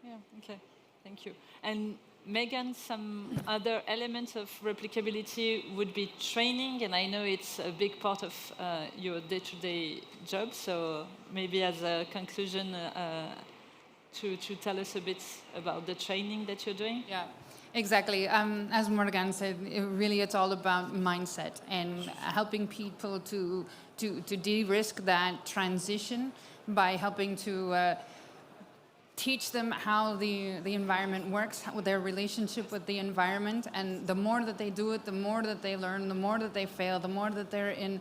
Yeah, okay, thank you. And Meghan, some other elements of replicability would be training, and I know it's a big part of your day-to-day job, so maybe as a conclusion, to tell us a bit about the training that you're doing? Yeah. Exactly. As Morgane said, it's all about mindset and helping people to de-risk that transition by helping to teach them how the environment works, how their relationship with the environment. And the more that they do it, the more that they learn, the more that they fail, the more that they're in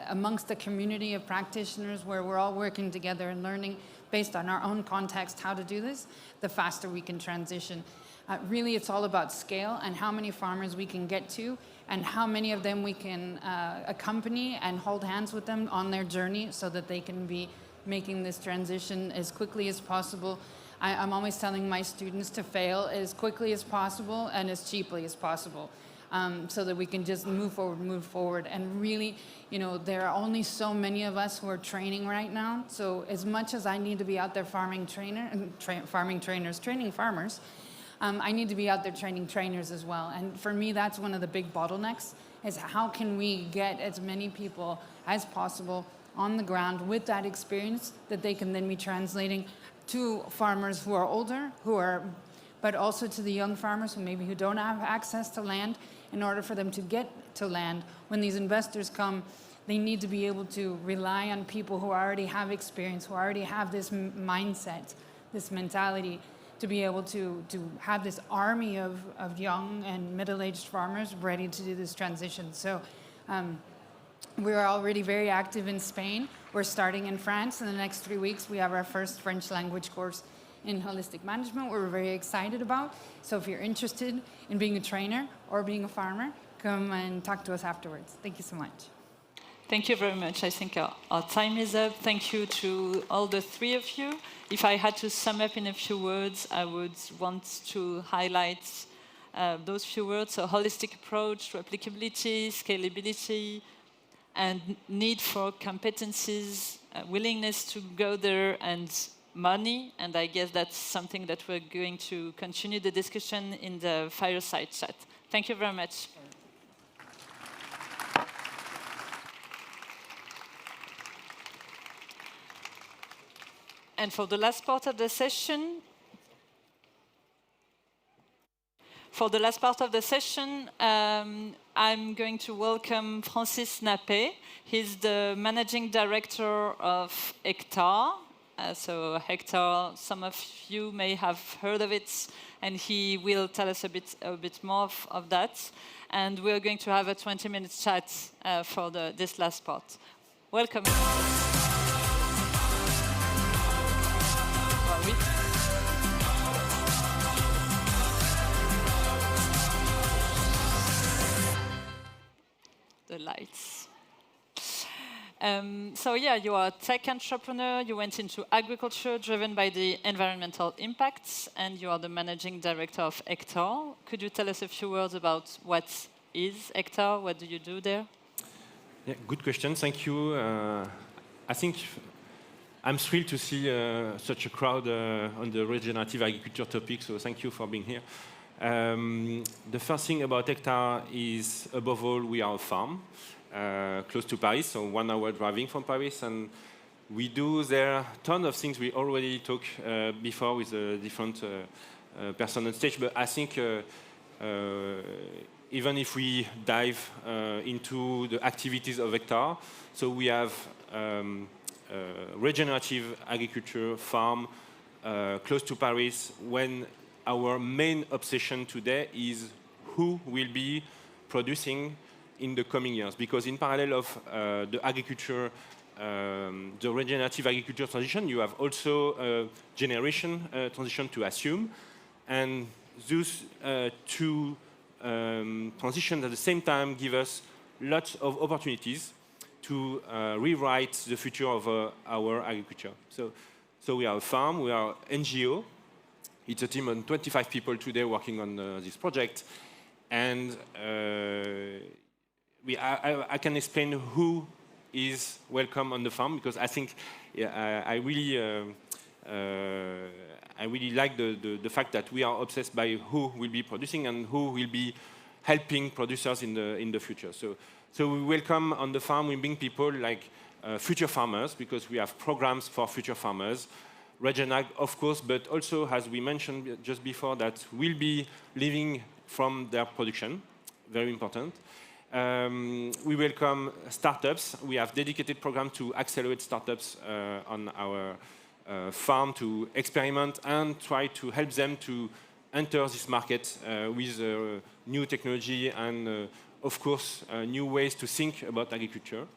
amongst the community of practitioners where we're all working together and learning based on our own context how to do this, the faster we can transition. Really, it's all about scale and how many farmers we can get to and how many of them we can accompany and hold hands with them on their journey so that they can be making this transition as quickly as possible. I'm always telling my students to fail as quickly as possible and as cheaply as possible, so that we can just move forward. And really, there are only so many of us who are training right now. So as much as I need to be out there training farmers, I need to be out there training trainers as well. And for me, that's one of the big bottlenecks, is how can we get as many people as possible on the ground with that experience that they can then be translating to farmers who are older, but also to the young farmers who don't have access to land. In order for them to get to land, when these investors come, they need to be able to rely on people who already have experience, who already have this mindset, this mentality, to be able to have this army of young and middle-aged farmers ready to do this transition. So we're already very active in Spain. We're starting in France. In the next 3 weeks, we have our first French language course in holistic management. We're very excited about. So if you're interested in being a trainer or being a farmer, come and talk to us afterwards. Thank you so much. Thank you very much. I think our time is up. Thank you to all the three of you. If I had to sum up in a few words, I would want to highlight those few words. So holistic approach, replicability, scalability, and need for competencies, willingness to go there, and money. And I guess that's something that we're going to continue the discussion in the fireside chat. Thank you very much. And for the last part of the session, I'm going to welcome Francis Nappez. He's the managing director of Hectar. So Hectar, some of you may have heard of it, and he will tell us a bit more of that. And we're going to have a 20-minute chat for this last part. Welcome. The lights. So yeah, you are a tech entrepreneur. You went into agriculture driven by the environmental impacts, and you are the managing director of Hectar. Could you tell us a few words about what is Hectar? What do you do there? Yeah, good question. Thank you. I think I'm thrilled to see such a crowd on the regenerative agriculture topic, so thank you for being here. The first thing about Hectar is, above all, we are a farm close to Paris, so 1 hour driving from Paris, and we do there a ton of things. We already talked before with a different person on stage, but I think even if we dive into the activities of Hectar, so we have regenerative agriculture farm close to Paris, when our main obsession today is who will be producing in the coming years. Because in parallel of the agriculture, the regenerative agriculture transition, you have also a generation transition to assume. And those two transitions at the same time give us lots of opportunities to rewrite the future of our agriculture. So we are a farm, we are an NGO. It's a team of 25 people today working on this project. And I can explain who is welcome on the farm, because I think I really like the fact that we are obsessed by who will be producing and who will be helping producers in the future. So we welcome on the farm, we bring people like future farmers, because we have programs for future farmers, Regenerative, of course, but also, as we mentioned just before, that will be living from their production, very important. We welcome startups. We have dedicated programs to accelerate startups on our farm to experiment and try to help them to enter this market with new technology and, of course, new ways to think about agriculture.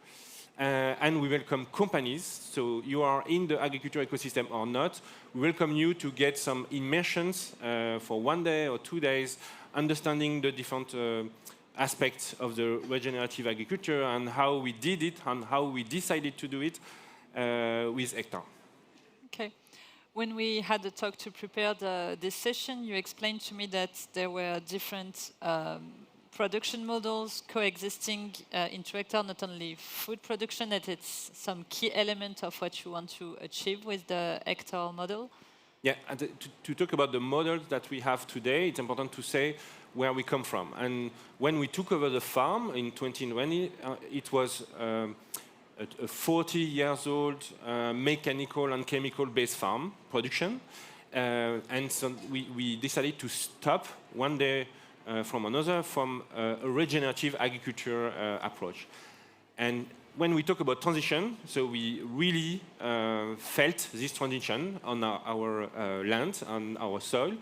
And we welcome companies, so you are in the agriculture ecosystem or not, we welcome you to get some immersions for 1 day or 2 days, understanding the different aspects of the regenerative agriculture and how we did it and how we decided to do it with Hectar. Okay. When we had a talk to prepare this session, you explained to me that there were different production models coexisting into Hectar, not only food production, that it's some key element of what you want to achieve with the Hectar model. Yeah, and to talk about the models that we have today, it's important to say where we come from. And when we took over the farm in 2020, it was a 40 years old mechanical and chemical-based farm production. And so we decided to stop 1 day from another from a regenerative agriculture approach. And when we talk about transition, so we really felt this transition on our land, on our soil,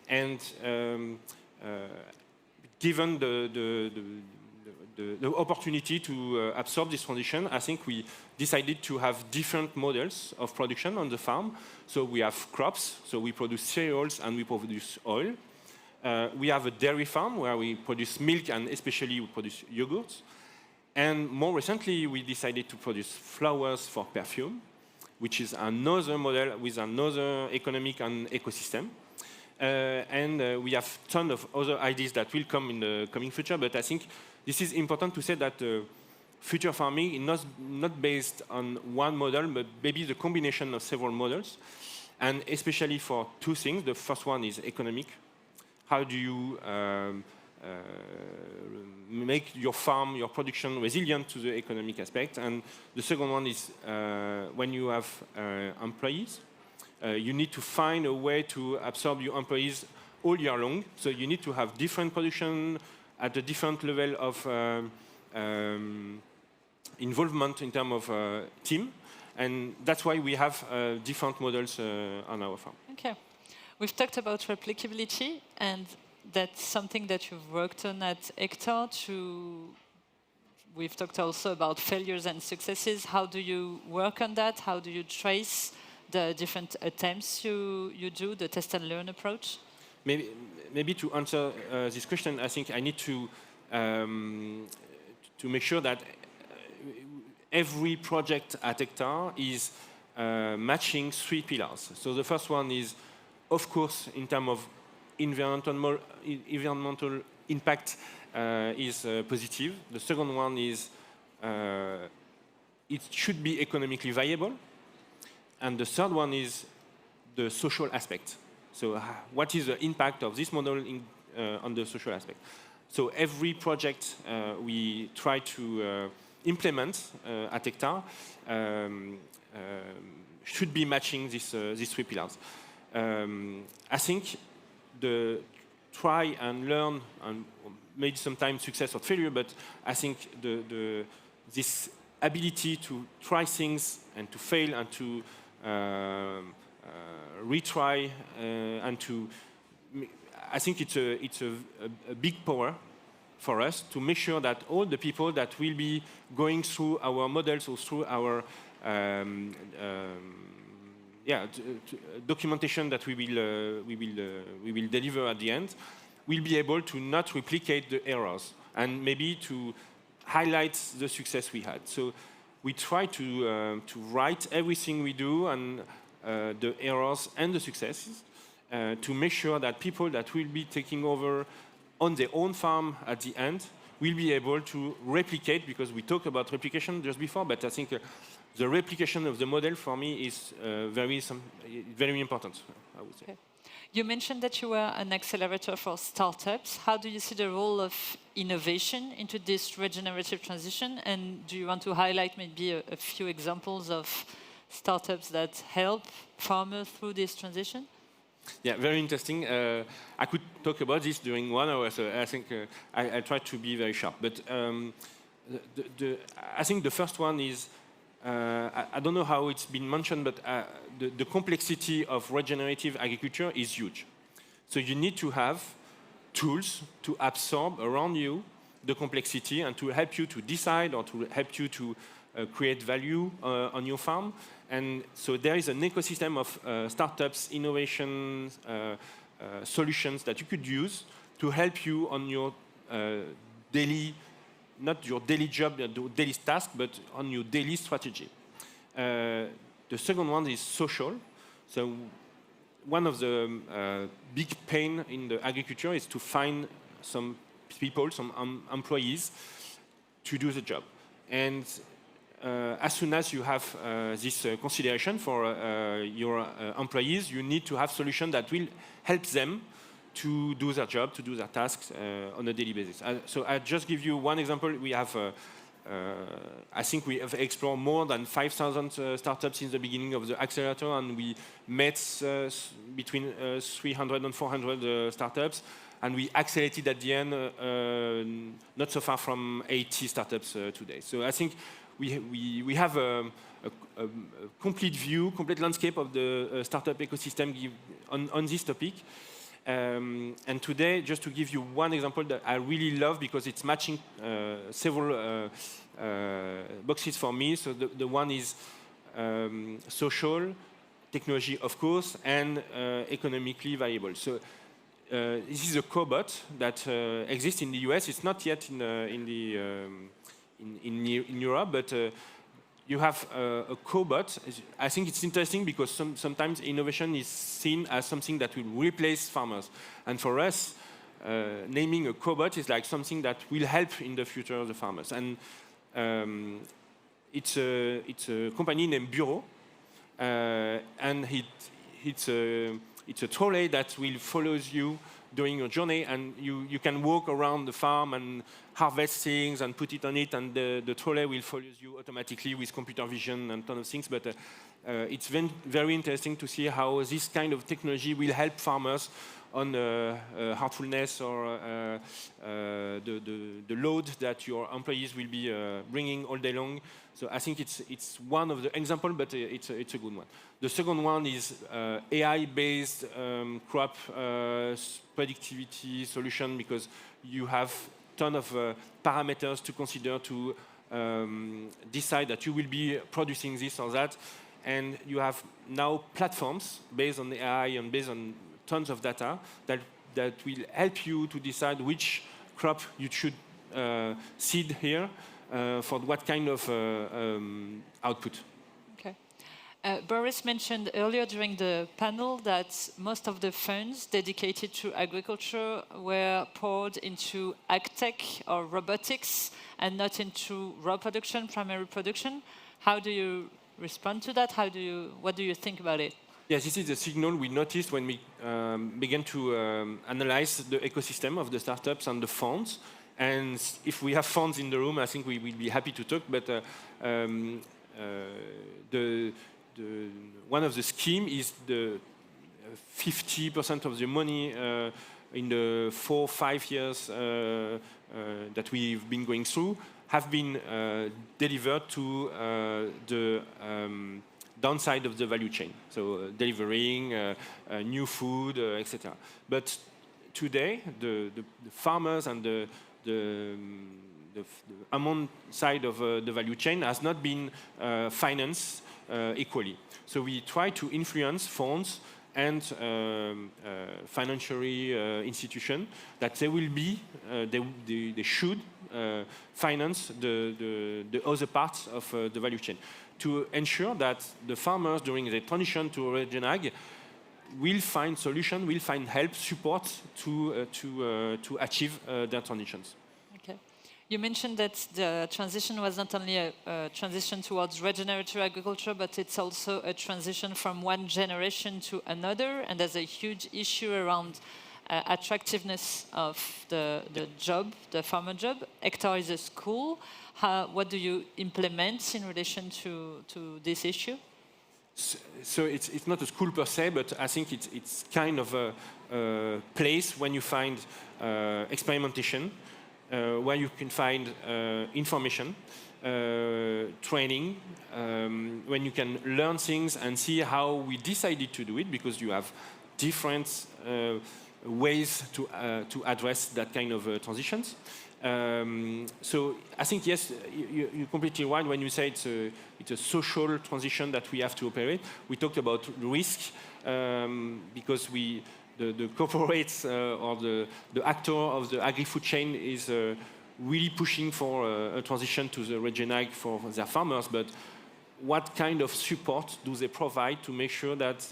and given the opportunity to absorb this transition, I think we decided to have different models of production on the farm. So we have crops, so we produce cereals and we produce oil. We have a dairy farm where we produce milk and especially we produce yogurts. And more recently, we decided to produce flowers for perfume, which is another model with another economic and ecosystem. And we have a ton of other ideas that will come in the coming future, but I think this is important to say that future farming is not based on one model, but maybe the combination of several models, and especially for 2 things. The first one is economic. How do you make your farm, your production resilient to the economic aspect? And the second one is when you have employees, you need to find a way to absorb your employees all year long. So you need to have different production at a different level of involvement in terms of team. And that's why we have different models on our farm. Okay. We've talked about replicability, and that's something that you've worked on at Hectar. We've talked also about failures and successes. How do you work on that? How do you trace the different attempts you do, the test and learn approach? Maybe to answer this question, I think I need to make sure that every project at Hectar is matching 3 pillars. So the first one is, of course, in terms of environmental impact is positive. The second one is it should be economically viable. And the third one is the social aspect. So what is the impact of this model on the social aspect? So every project we try to implement at Hectar should be matching these 3 pillars. I think the try and learn, and maybe sometimes success or failure, but I think this ability to try things and to fail and to retry and to, I think it's a big power for us to make sure that all the people that will be going through our models or through our documentation that we will deliver at the end, will be able to not replicate the errors and maybe to highlight the success we had. So we try to write everything we do and the errors and the successes to make sure that people that will be taking over on their own farm at the end will be able to replicate, because we talked about replication just before, but I think the replication of the model for me is very important, I would say. Okay. You mentioned that you were an accelerator for startups. How do you see the role of innovation into this regenerative transition? And do you want to highlight maybe a few examples of startups that help farmers through this transition? Yeah, very interesting. I could talk about this during 1 hour, so I think I try to be very sharp. But I think the first one is, I don't know how it's been mentioned, but the complexity of regenerative agriculture is huge. So you need to have tools to absorb around you the complexity and to help you to decide or to help you to create value on your farm. And so there is an ecosystem of startups, innovations, solutions that you could use to help you on your daily, not your daily job, your daily task, but on your daily strategy. The second one is social. So one of the big pain in the agriculture is to find some people, some employees, to do the job. And as soon as you have this consideration for your employees, you need to have solutions that will help them to do their job, to do their tasks on a daily basis. So I'll just give you one example. We have, I think we have explored more than 5,000 startups since the beginning of the accelerator, and we met between 300 and 400 startups. And we accelerated at the end, not so far from 80 startups today. So I think we have a complete view, complete landscape of the startup ecosystem on this topic. And today, just to give you one example that I really love because it's matching several boxes for me. So the one is social, technology, of course, and economically viable. So this is a cobot that exists in the US. It's not yet in Europe, but you have a cobot. I think it's interesting because sometimes innovation is seen as something that will replace farmers. And for us, naming a cobot is like something that will help in the future of the farmers. And it's a company named Bureau, and it's a trolley that will follow you during your journey, and you can walk around the farm and harvest things and put it on it, and the trolley will follow you automatically with computer vision and ton of things. But it's very interesting to see how this kind of technology will help farmers on heartfulness or the load that your employees will be bringing all day long. So I think it's one of the examples, but it's a good one. The second one is AI-based crop productivity solution, because you have a ton of parameters to consider to decide that you will be producing this or that. And you have now platforms based on AI and based on tons of data that will help you to decide which crop you should seed here for what kind of output. Okay. Boris mentioned earlier during the panel that most of the funds dedicated to agriculture were poured into agtech or robotics and not into raw production, primary production. How do you respond to that? What do you think about it? Yes, this is a signal we noticed when we began to analyze the ecosystem of the startups and the funds. And if we have funds in the room, I think we will be happy to talk. But one of the schemes is the 50% of the money in the 4 or 5 years that we've been going through have been delivered to the downside of the value chain, so delivering new food, etc. But today, the farmers and the amount side of the value chain has not been financed equally. So we try to influence funds and financial institutions that they will be, they should finance the other parts of the value chain, to ensure that the farmers during the transition to Regen Ag will find solutions, will find help, support to achieve their transitions. Okay. You mentioned that the transition was not only a transition towards regenerative agriculture, but it's also a transition from one generation to another, and there's a huge issue around attractiveness of the job, the farmer job. Hectar is a school. What do you implement in relation to this issue? So it's not a school per se, but I think it's kind of a place when you find experimentation, where you can find information, training, when you can learn things and see how we decided to do it, because you have different ways to address that kind of transitions. So I think, yes, you're completely right when you say it's a social transition that we have to operate. We talked about risk because the corporates or the actor of the agri-food chain is really pushing for a transition to the regenerative for their farmers, but what kind of support do they provide to make sure that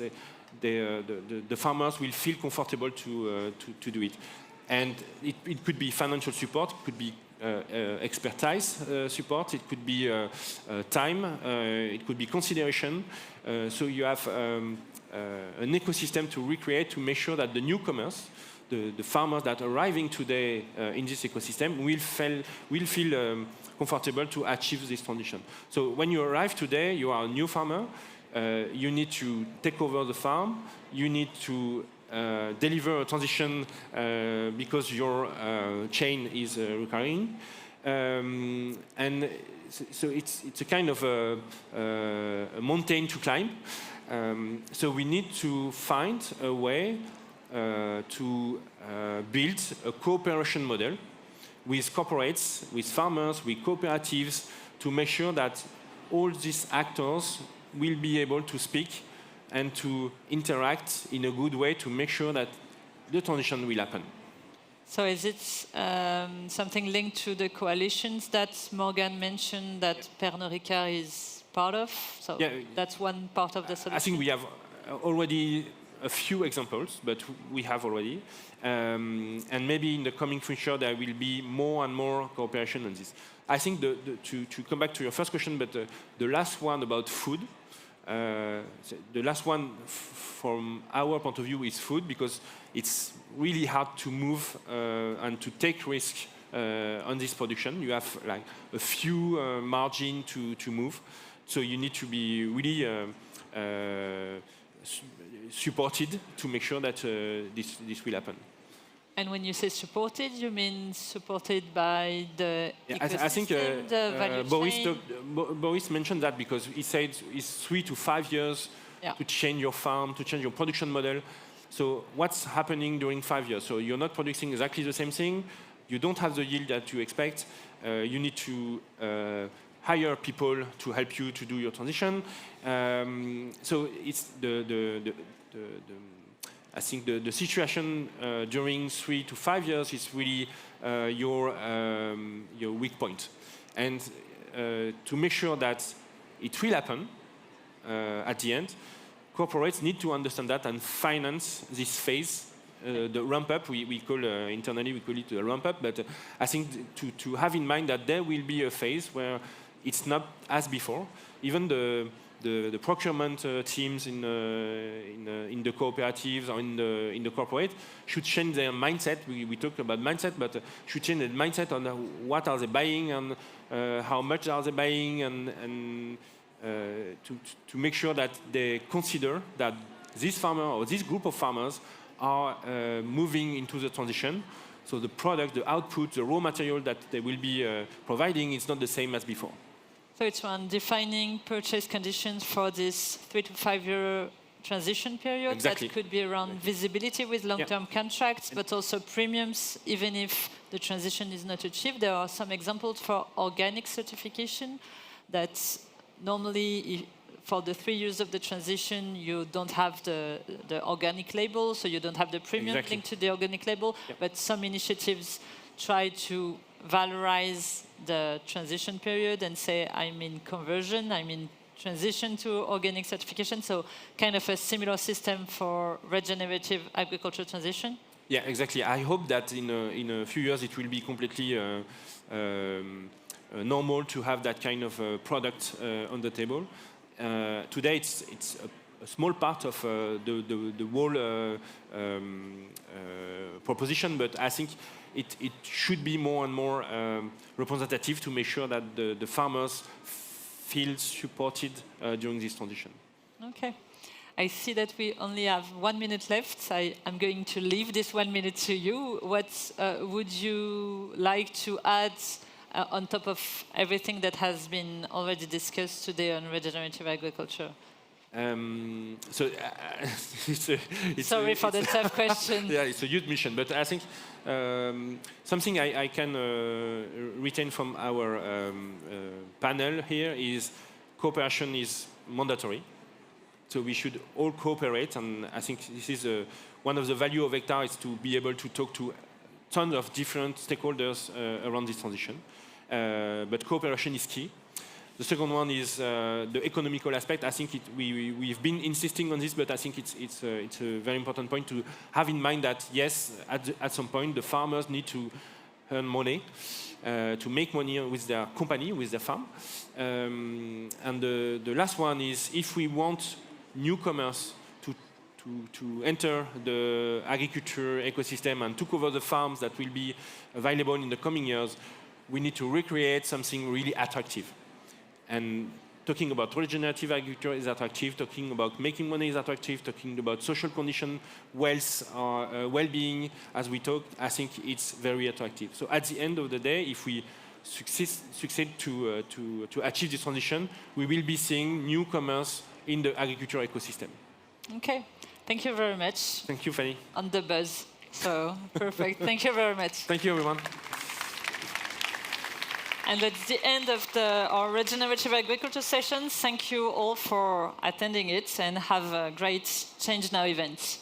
the farmers will feel comfortable to do it? And it could be financial support, it could be expertise support, it could be time, it could be consideration. So you have an ecosystem to recreate to make sure that the newcomers, the farmers that are arriving today in this ecosystem will feel comfortable to achieve this transition. So when you arrive today, you are a new farmer, you need to take over the farm, you need to deliver a transition because your chain is recurring. And so it's a kind of a mountain to climb. So we need to find a way to build a cooperation model with corporates, with farmers, with cooperatives, to make sure that all these actors will be able to speak and to interact in a good way to make sure that the transition will happen. So is it something linked to the coalitions that Morgane mentioned that Pernod Ricard is part of? So yeah, that's one part of the solution. I think we have already a few examples, but we have already. And maybe in the coming future there will be more and more cooperation on this. I think to come back to your first question, but the last one about food, the last one from our point of view is food, because it's really hard to move and to take risk on this production. You have like a few margin to move, so you need to be really supported to make sure that this will happen. And when you say supported, you mean supported by the ecosystem, I think the value chain? Boris mentioned that because he said it's 3 to 5 years to change your farm, to change your production model. So what's happening during 5 years? So you're not producing exactly the same thing. You don't have the yield that you expect. You need to hire people to help you to do your transition. So it's I think the situation during 3 to 5 years is really your weak point. And to make sure that it will happen at the end, corporates need to understand that and finance this phase. The ramp-up, we call internally, we call it a ramp-up, but I think to have in mind that there will be a phase where it's not as before. Even the procurement teams in the cooperatives or in the corporate should change their mindset. We talk about mindset, but should change their mindset on what are they buying and how much are they buying, and to make sure that they consider that this farmer or this group of farmers are moving into the transition. So the product, the output, the raw material that they will be providing is not the same as before. So it's around defining purchase conditions for this 3 to 5 year transition period. Exactly. That could be around visibility with long-term contracts, but also premiums, even if the transition is not achieved. There are some examples for organic certification that normally, for the 3 years of the transition, you don't have the organic label, so you don't have the premium linked to the organic label, but some initiatives try to valorize the transition period and say, I'm in conversion, I'm in transition to organic certification, so kind of a similar system for regenerative agriculture transition? Yeah, exactly. I hope that in a few years it will be completely normal to have that kind of product on the table. Today it's a small part of the whole proposition, but I think it should be more and more representative to make sure that the farmers feel supported during this transition. Okay. I see that we only have 1 minute left. I'm going to leave this 1 minute to you. What would you like to add on top of everything that has been already discussed today on regenerative agriculture? Sorry for the tough question. Yeah, it's a huge mission, but I think something I can retain from our panel here is cooperation is mandatory. So we should all cooperate, and I think this is one of the value of Hectar is to be able to talk to tons of different stakeholders around this transition. But cooperation is key. The second one is the economical aspect. I think we've been insisting on this, but I think it's a very important point to have in mind that, yes, at some point, the farmers need to earn money, to make money with their company, with their farm. And the last one is if we want newcomers to enter the agriculture ecosystem and took over the farms that will be available in the coming years, we need to recreate something really attractive. And talking about regenerative agriculture is attractive, talking about making money is attractive, talking about social condition, wealth, well-being, as we talked, I think it's very attractive. So at the end of the day, if we succeed to achieve this transition, we will be seeing newcomers in the agriculture ecosystem. Okay, thank you very much. Thank you, Fanny. On the buzz, so perfect. Thank you very much. Thank you, everyone. And that's the end of our regenerative agriculture session. Thank you all for attending it, and have a great Change Now event.